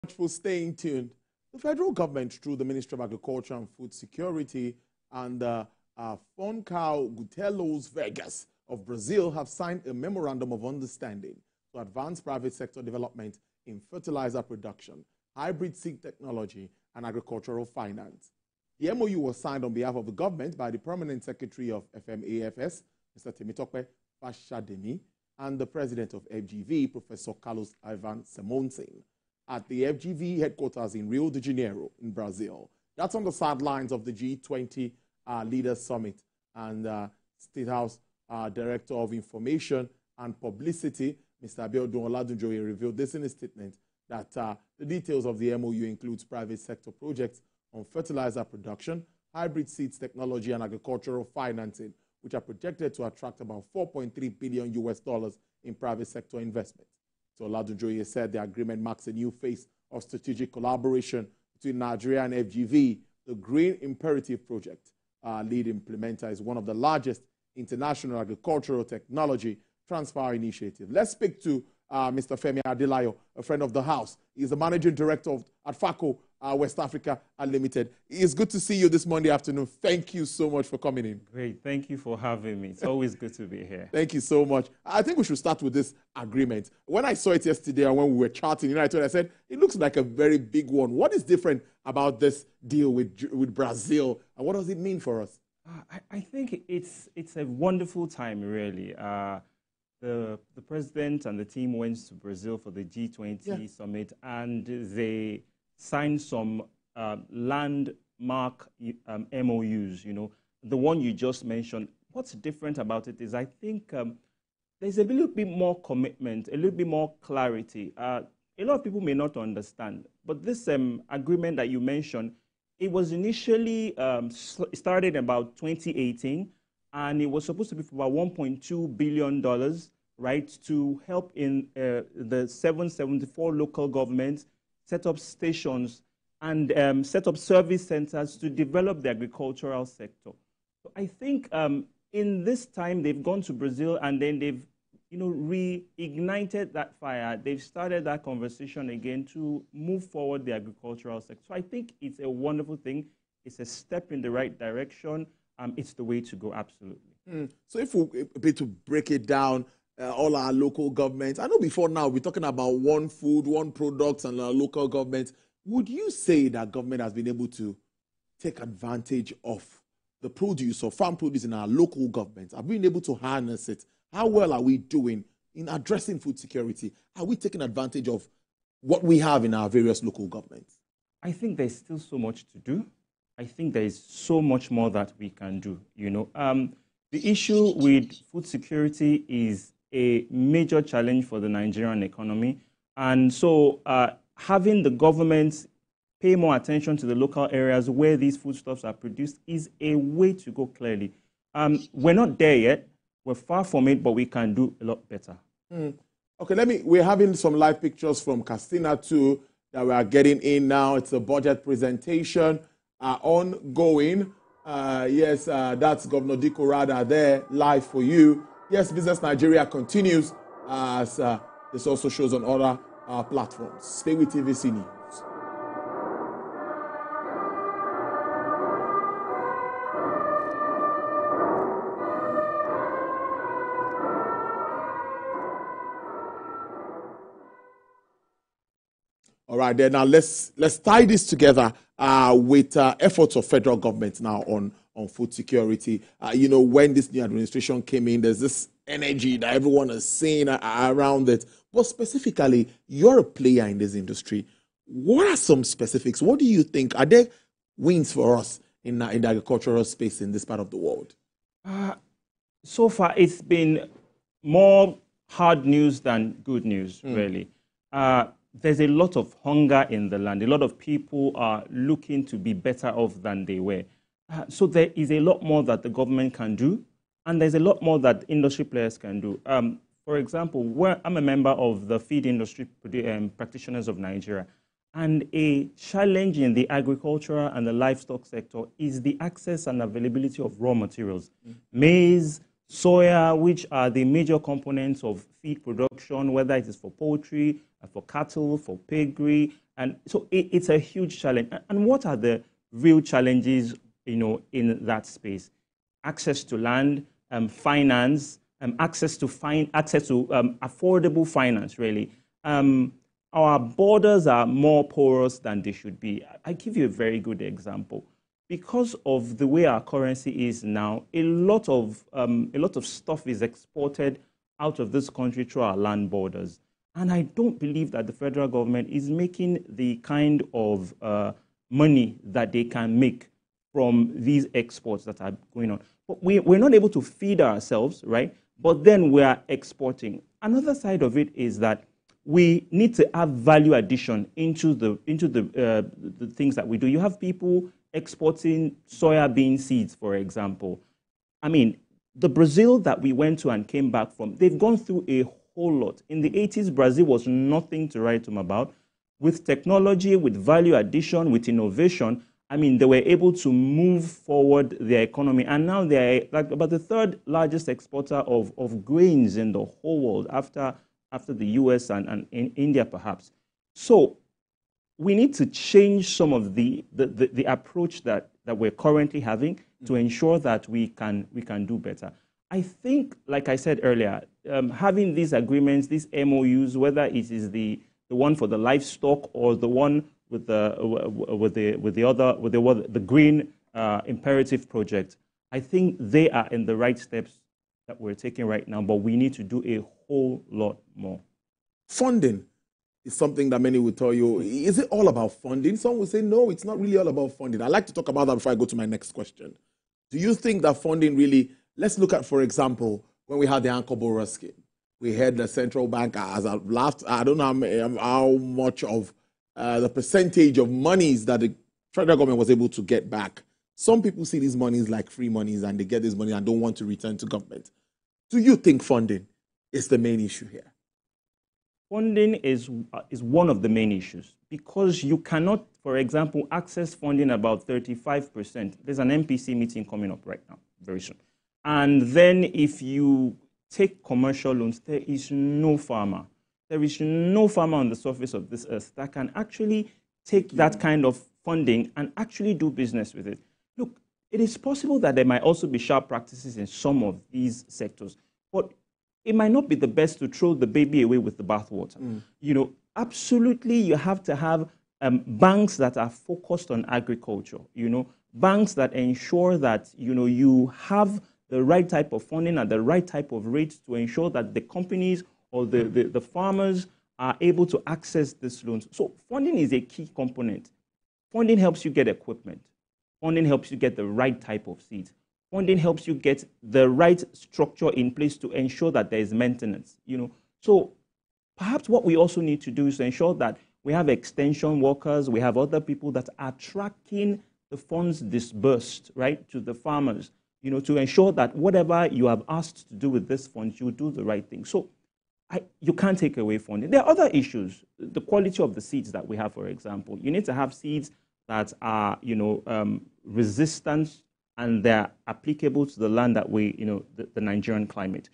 Much for staying tuned. The federal government, through the Ministry of Agriculture and Food Security and Foncao Gutelos Vegas of Brazil, have signed a memorandum of understanding to advance private sector development in fertilizer production, hybrid seed technology, and agricultural finance. The MoU was signed on behalf of the government by the Permanent Secretary of FMAFS, Mr. Temitope Fashademi, and the President of FGV, Professor Carlos Ivan Simonsen, at the FGV headquarters in Rio de Janeiro in Brazil. That's on the sidelines of the G20 Leaders Summit. And State House Director of Information and Publicity, Mr. Abiodun Oladunjoye, revealed this in a statement that the details of the MoU includes private sector projects on fertilizer production, hybrid seeds technology, and agricultural financing, which are projected to attract about $4.3 billion in private sector investment. So Oladunjoye said the agreement marks a new phase of strategic collaboration between Nigeria and FGV. The Green Imperative Project lead implementer is one of the largest international agricultural technology transfer initiatives. Let's speak to Mr. Femi Adelayo, a friend of the house. He's the managing director at FACO West Africa Unlimited. It's good to see you this Monday afternoon. Thank you so much for coming in. Great. Thank you for having me. It's always good to be here. Thank you so much. I think we should start with this agreement. When I saw it yesterday and when we were chatting, I said, it looks like a very big one. What is different about this deal with Brazil, and what does it mean for us? I think it's a wonderful time, really. The president and the team went to Brazil for the G20 summit, and they signed some landmark MOUs, the one you just mentioned. What's different about it is I think there's a little bit more commitment, a little bit more clarity. A lot of people may not understand, but this agreement that you mentioned, it was initially started about 2018, and it was supposed to be for about $1.2 billion, right, to help in the 774 local governments set up stations and set up service centers to develop the agricultural sector. So I think in this time they've gone to Brazil and then they've reignited that fire. They've started that conversation again to move forward the agricultural sector. So I think it's a wonderful thing. It's a step in the right direction. It's the way to go, absolutely. So if we to break it down, all our local governments, I know before now we're talking about one food, one product, and our local governments. Would you say that government has been able to take advantage of the produce or farm produce in our local governments? Have we been able to harness it? How well are we doing in addressing food security? Are we taking advantage of what we have in our various local governments? I think there's still so much to do. I think there is so much more that we can do. The issue with food security is a major challenge for the Nigerian economy. And so having the government pay more attention to the local areas where these foodstuffs are produced is a way to go, clearly. We're not there yet. We're far from it, but we can do a lot better. Okay, we're having some live pictures from Castina too that we are getting in now. It's a budget presentation ongoing. Yes, that's Governor Diko Rada there, live for you. Yes, Business Nigeria continues as this also shows on other platforms. Stay with TVC News. All right, then now let's tie this together with efforts of federal government now on food security. When this new administration came in, there's this energy that everyone is seeing around it. But specifically, you're a player in this industry. What are some specifics? What do you think? Are there wins for us in the agricultural space in this part of the world? So far, it's been more hard news than good news, really. There's a lot of hunger in the land. A lot of people are looking to be better off than they were. So there is a lot more that the government can do, and there's a lot more that industry players can do. For example, I'm a member of the Feed Industry Practitioners of Nigeria, and a challenge in the agricultural and the livestock sector is the access and availability of raw materials. Maize, soya, which are the major components of feed production, whether it is for poultry, for cattle, for piggery, And so it's a huge challenge. And what are the real challenges, in that space? Access to land, finance, access to affordable finance, really. Our borders are more porous than they should be. I give you a very good example. Because of the way our currency is now, a lot of stuff is exported out of this country through our land borders. And I don't believe that the federal government is making the kind of money that they can make from these exports that are going on. But we're not able to feed ourselves, right? But then we are exporting. Another side of it is that we need to have value addition into the things that we do. You have people exporting soya bean seeds, for example. I mean, the Brazil that we went to and came back from, they've gone through a whole lot. In the 80s, Brazil was nothing to write home about. With technology, with value addition, with innovation, I mean, they were able to move forward their economy. And now they're like about the third largest exporter of grains in the whole world after the US and in India, perhaps. So we need to change some of the approach that we're currently having to ensure that we can do better. I think, like I said earlier, having these agreements, these MoUs, whether it is the one for the livestock or the one with the green imperative project, I think they are in the right steps that we're taking right now, but we need to do a whole lot more. Funding is something that many will tell you, is it all about funding? Some will say, no, it's not really all about funding. I'd like to talk about that before I go to my next question. Do you think that funding really, let's look at, for example, when we had the Anchor Borrower scheme, we had the central bank, as I laughed, I don't know how much of the percentage of monies that the federal government was able to get back. Some people see these monies like free monies and they get this money and don't want to return to government. Do you think funding is the main issue here? Funding is one of the main issues because you cannot, for example, access funding about 35%. There's an MPC meeting coming up right now, very soon. And then if you take commercial loans, there is no farmer. There is no farmer on the surface of this earth that can actually take that kind of funding and actually do business with it. Look, it is possible that there might also be sharp practices in some of these sectors, but it might not be the best to throw the baby away with the bathwater. Absolutely, you have to have banks that are focused on agriculture, banks that ensure that, you have the right type of funding at the right type of rates to ensure that the companies or the farmers are able to access these loans. So funding is a key component. Funding helps you get equipment. Funding helps you get the right type of seeds. Funding helps you get the right structure in place to ensure that there is maintenance. So perhaps what we also need to do is to ensure that we have extension workers, we have other people that are tracking the funds disbursed, right, to the farmers, to ensure that whatever you have asked to do with this fund, you do the right thing. So you can't take away funding. There are other issues. The quality of the seeds that we have, for example. You need to have seeds that are, resistant and they're applicable to the land that we, the Nigerian climate.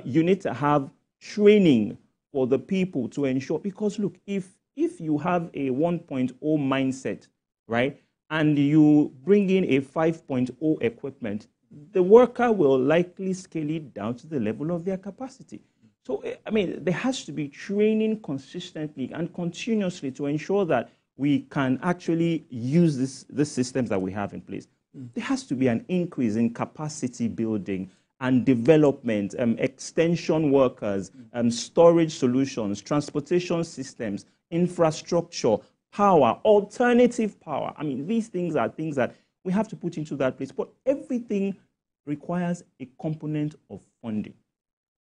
You need to have training for the people to ensure, because look, if you have a 1.0 mindset, right, and you bring in a 5.0 equipment, the worker will likely scale it down to the level of their capacity. So, I mean, there has to be training consistently and continuously to ensure that we can actually use these systems that we have in place. There has to be an increase in capacity building and development, extension workers, storage solutions, transportation systems, infrastructure, power, alternative power. I mean, these things are things that we have to put into that place. But everything requires a component of funding.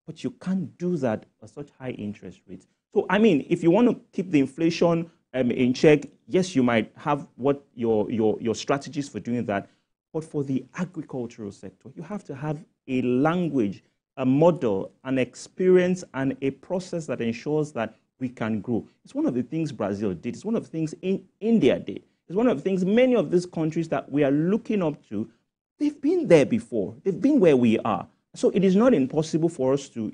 But you can't do that at such high interest rates. So, I mean, if you want to keep the inflation in check, yes, you might have what your strategies for doing that. But for the agricultural sector, you have to have a language, a model, an experience, and a process that ensures that we can grow. It's one of the things Brazil did. It's one of the things India did. It's one of the things many of these countries that we are looking up to, they've been there before. They've been where we are. So it is not impossible for us to,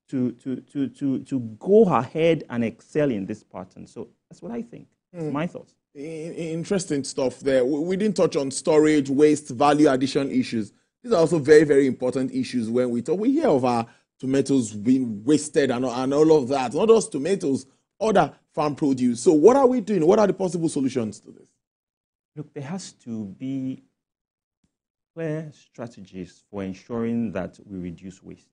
to go ahead and excel in this pattern. So that's what I think. My thoughts. Interesting stuff there. We didn't touch on storage, waste, value addition issues. These are also very, very important issues when we talk. We hear of our tomatoes being wasted and all of that. Not just tomatoes, other farm produce. So what are we doing? What are the possible solutions to this? Look, there has to be clear strategies for ensuring that we reduce waste.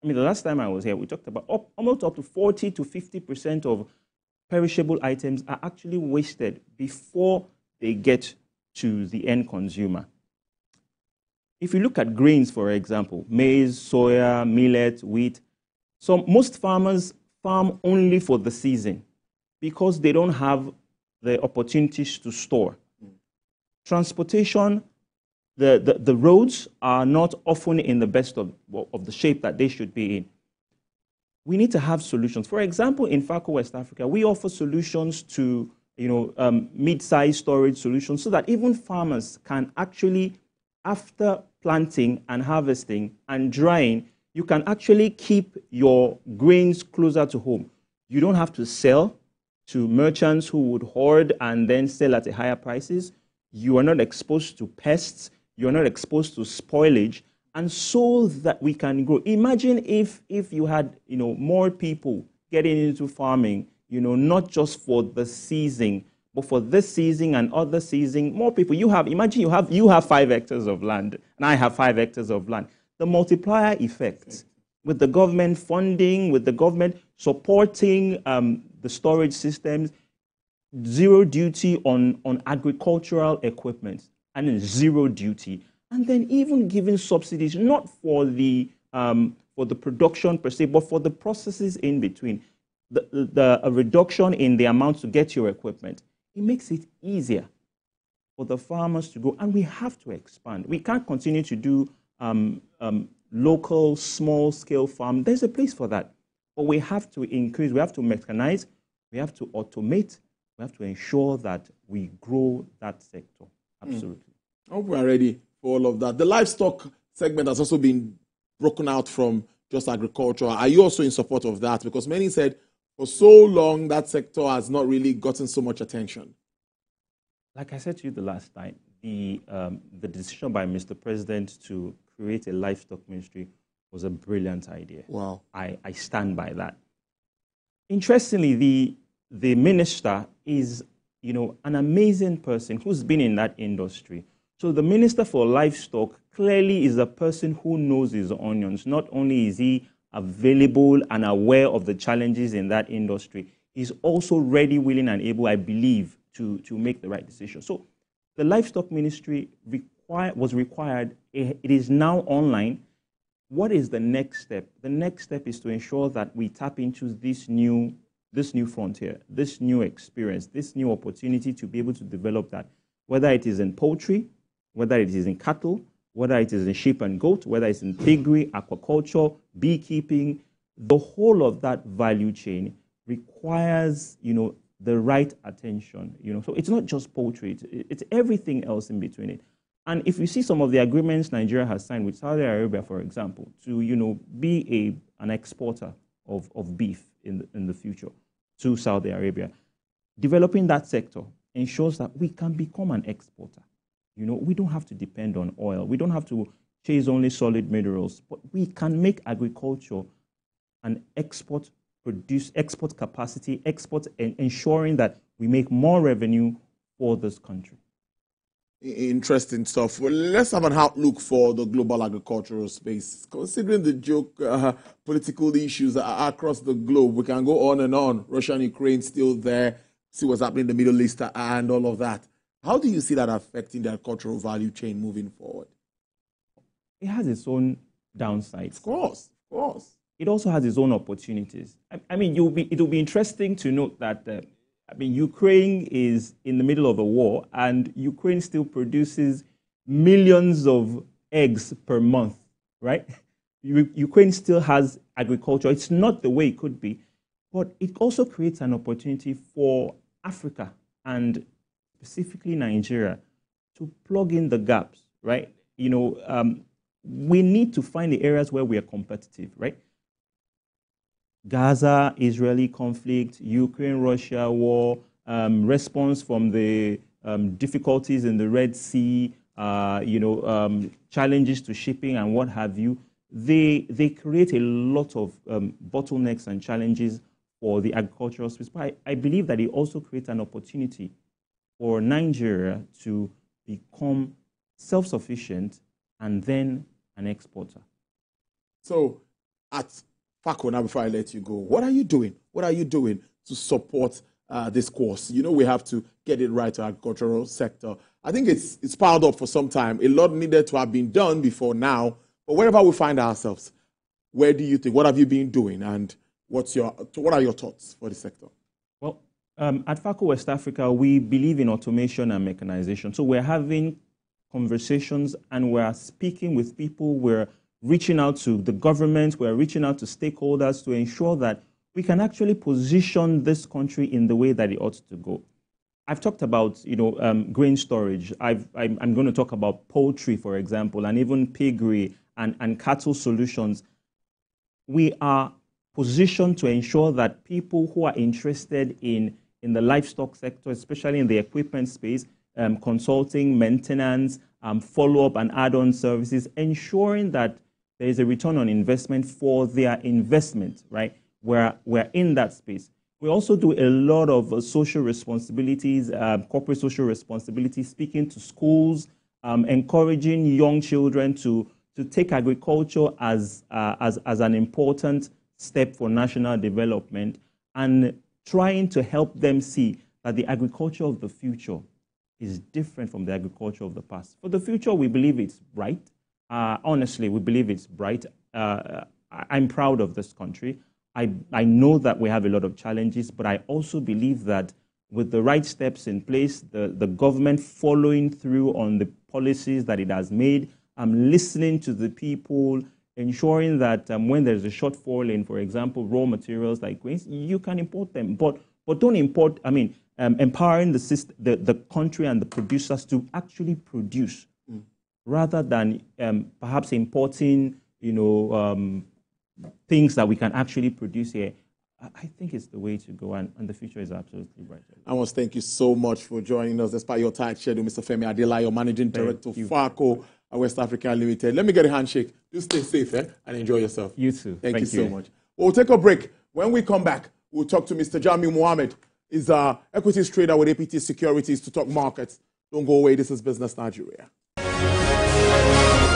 I mean, the last time I was here, we talked about almost up to 40 to 50% of perishable items are actually wasted before they get to the end consumer. If you look at grains, for example, maize, soya, millet, wheat, most farmers farm only for the season because they don't have the opportunities to store. Transportation, the roads are not often in the best of the shape that they should be in. We need to have solutions. For example, in FACO West Africa, we offer solutions to mid-sized storage solutions so that even farmers can actually, after planting and harvesting and drying, you can actually keep your grains closer to home. You don't have to sell to merchants who would hoard and then sell at higher prices. You are not exposed to pests. You are not exposed to spoilage. And so that we can grow. Imagine if you had more people getting into farming, not just for the season, but for this season and other season, more people. Imagine you have 5 hectares of land, and I have 5 hectares of land. The multiplier effect with the government funding, with the government supporting the storage systems, zero duty on agricultural equipment, and then zero duty. And then even giving subsidies, not for the production per se, but for the processes in between. A reduction in the amount to get your equipment. It makes it easier for the farmers to go. And we have to expand. We can't continue to do local, small-scale farm. There's a place for that. But we have to increase. We have to mechanize. We have to automate. We have to ensure that we grow that sector. Absolutely. I hope we are ready for all of that. The livestock segment has also been broken out from just agriculture. Are you also in support of that? Because many said for so long that sector has not really gotten so much attention. Like I said to you the last time, the decision by Mr. President to create a livestock ministry was a brilliant idea. Wow. I stand by that. Interestingly, the minister is an amazing person who's been in that industry. So the Minister for Livestock clearly is a person who knows his onions. Not only is he available and aware of the challenges in that industry, he's also ready, willing, and able, I believe, to make the right decision. So the Livestock Ministry was required. It is now online. What is the next step? The next step is to ensure that we tap into this new frontier, this new experience, this new opportunity to be able to develop that, whether it is in poultry, whether it is in cattle, whether it is in sheep and goat, whether it's in piggery, aquaculture, beekeeping. The whole of that value chain requires, the right attention. So it's not just poultry; it's everything else in between it. And if you see some of the agreements Nigeria has signed with Saudi Arabia, for example, to be an exporter of beef in the future to Saudi Arabia, developing that sector ensures that we can become an exporter. We don't have to depend on oil. We don't have to chase only solid minerals, but we can make agriculture an export capacity, ensuring that we make more revenue for this country. Interesting stuff. Well, let's have an outlook for the global agricultural space. Considering the political issues across the globe, we can go on and on. Russia and Ukraine still there. See what's happening in the Middle East and all of that. How do you see that affecting the agricultural value chain moving forward? It has its own downsides. Of course. It also has its own opportunities. I mean, it will be interesting to note that Ukraine is in the middle of a war, and Ukraine still produces millions of eggs per month, right? Ukraine still has agriculture. It's not the way it could be, but it also creates an opportunity for Africa and specifically Nigeria to plug in the gaps, right? We need to find the areas where we are competitive, right? Gaza, Israeli conflict, Ukraine-Russia war, response from the difficulties in the Red Sea, challenges to shipping and what have you, they create a lot of bottlenecks and challenges for the agricultural space. But I believe that it also creates an opportunity for Nigeria to become self-sufficient and then an exporter. So at FACO, now before I let you go, what are you doing? What are you doing to support this course? You know, we have to get it right to agricultural sector. I think it's piled up for some time. A lot needed to have been done before now. But wherever we find ourselves, where do you think, what have you been doing, and what are your thoughts for the sector? Well, at FACO West Africa, we believe in automation and mechanization. So we're having conversations and we're speaking with people. We're reaching out to the government. We're reaching out to stakeholders to ensure that we can actually position this country in the way that it ought to go. I've talked about, grain storage. I'm going to talk about poultry, for example, and even piggery and cattle solutions. We are positioned to ensure that people who are interested in the livestock sector, especially in the equipment space, consulting, maintenance, follow-up and add-on services, ensuring that there is a return on investment for their investment, right? We're in that space. We also do a lot of social responsibilities, corporate social responsibilities, speaking to schools, encouraging young children to take agriculture as an important step for national development, and trying to help them see that the agriculture of the future is different from the agriculture of the past. For the future, we believe it's bright. Honestly, we believe it's bright. I'm proud of this country. I know that we have a lot of challenges, but I also believe that with the right steps in place, the government following through on the policies that it has made, listening to the people, ensuring that when there's a shortfall in, for example, raw materials like grains, you can import them. But don't import, empowering the country and the producers to actually produce, rather than perhaps importing, things that we can actually produce here. I think it's the way to go, and the future is absolutely bright. I want to thank you so much for joining us despite your tight schedule, Mr. Femi Adelayo, Managing Director of FACO West Africa Limited. Let me get a handshake. You stay safe and enjoy yourself. You too. Thank you so much. We'll take a break. When we come back, we'll talk to Mr. Jamiu Mohammed. He's an equities trader with APT Securities to talk markets. Don't go away. This is Business Nigeria.